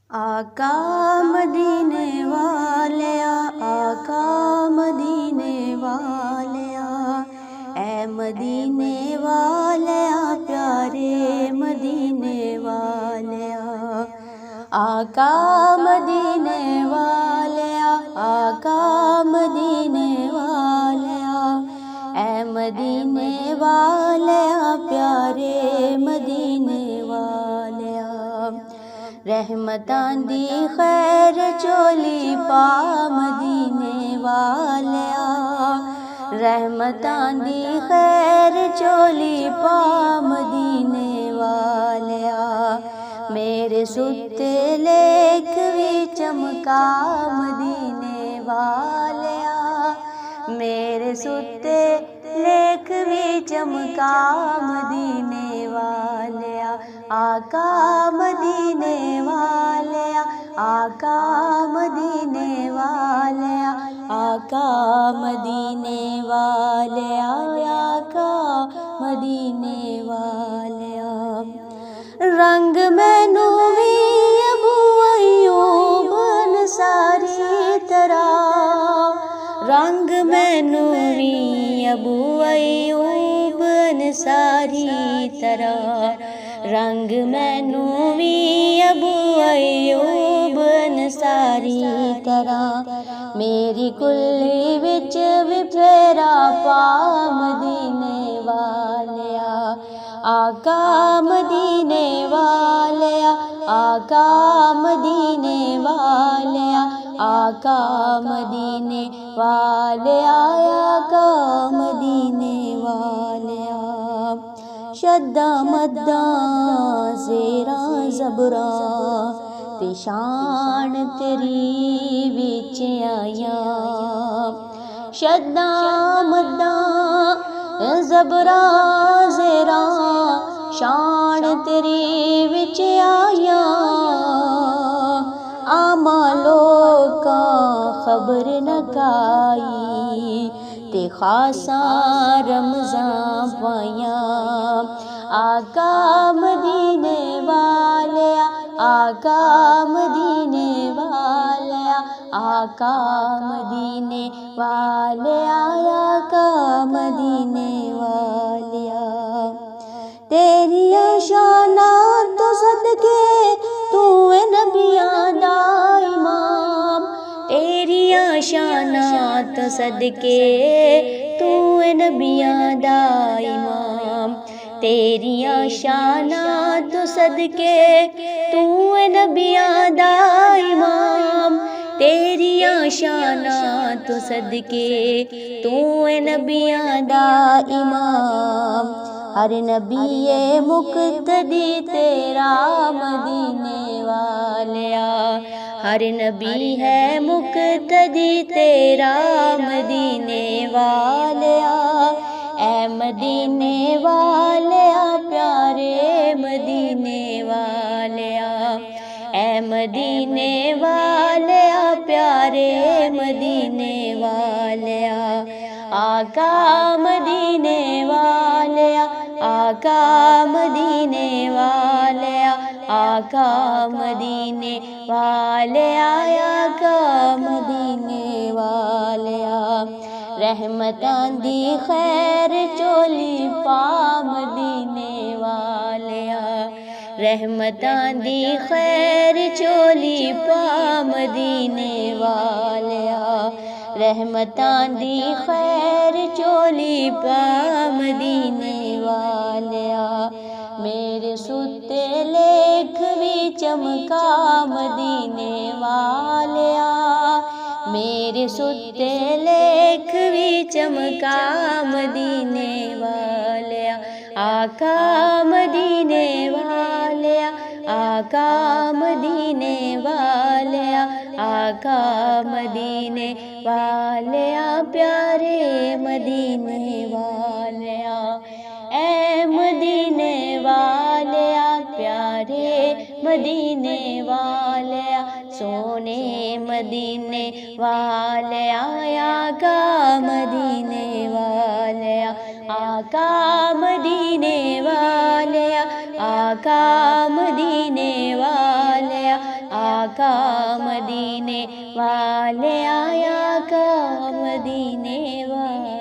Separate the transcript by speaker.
Speaker 1: آقا مدینے والیا، آقا مدینے والیا، اے مدینے والیا پیارے مدینے والیا، آقا مدینے والیا، آقا مدینے والیا، اے مدینے والیا پیارے مدینے والیا، رحمتاں دی خیر چولی پا مدینے والیا، رحمتاں دی خیر چولی پا مدینے والیا، میرے ستے لیکھ وی چمکا مدینے والیا، میرے ستے لیکھ وی چمکا مدینے والیا، آقا مدینے والیا، آقا مدینے والیا، آقا مدینے والیا، آقا مدینے والیا، رنگ مینوں وی ابو ایوب انصاری طرح، رنگ مینوں وی ابو ایوب انصاری طرح، رنگ مینوں وی ابو ایوب انصاری طرح، میری کلی وچ وی پھیرا پا مدینے والیا، آقا مدینے والیا، آقا مدینے والیا، آقا مدینے والیا، آقا مدینے والیا، شداں مداں زیراں زبراں تے شان تیری وچ آیاں، شداں مداں زبراں زیراں شان تیری وچ آیاں، عاماں لوکاں خبر نہ کائی تے خاصاں رمضاں پائیاں، آقا مدینے والیا، آقا مدینے والیا، آقا مدینے والیا، آقا مدینے والیا، تیریاں شاناں تو صدقے تو اے نبیاں دا امام، تیریاں شاناں تو صدقے تو اے نبیاں دا امام، تیریاں شاناں تو صدقے تو اے نبیاں دا امام، تیریاں شاناں تو صدقے تو اے نبیاں دا امام، ہر نبی مقتدی تیرا مدینے والیا، ہر نبی ہے مقتدی تیرا مدینے والیا، اے مدینے والیا پیارے مدینے والیا، اے مدینے والیا پیارے مدینے والیا، آقا مدینے والیا، آقا مدینے والیا، آقا مدینے والیا، آقا مدینے والیا، رحمتاں دی خیر چولی پا مدینے والیا، رحمتاں دی خیر چولی پا مدینے والیا، رحمتاں دی خیر چولی پا مدینے والیا، میرے ستے لیکھ وی چمکا مدینے والیا، میرے ستے لیکھ وی چمکا مدینے والیا، آقا مدینے والیا، آقا مدینے والیا، آقا مدینے والیا پیارے مدینے والیا، اے مدینے والیا پیارے مدینے والیا، سونے مدینے والیا، آقا مدینے والیا، آقا مدینے والیا، آقا مدینے والیا، آقا آقا مدینے والے، آیا آقا مدینے والے۔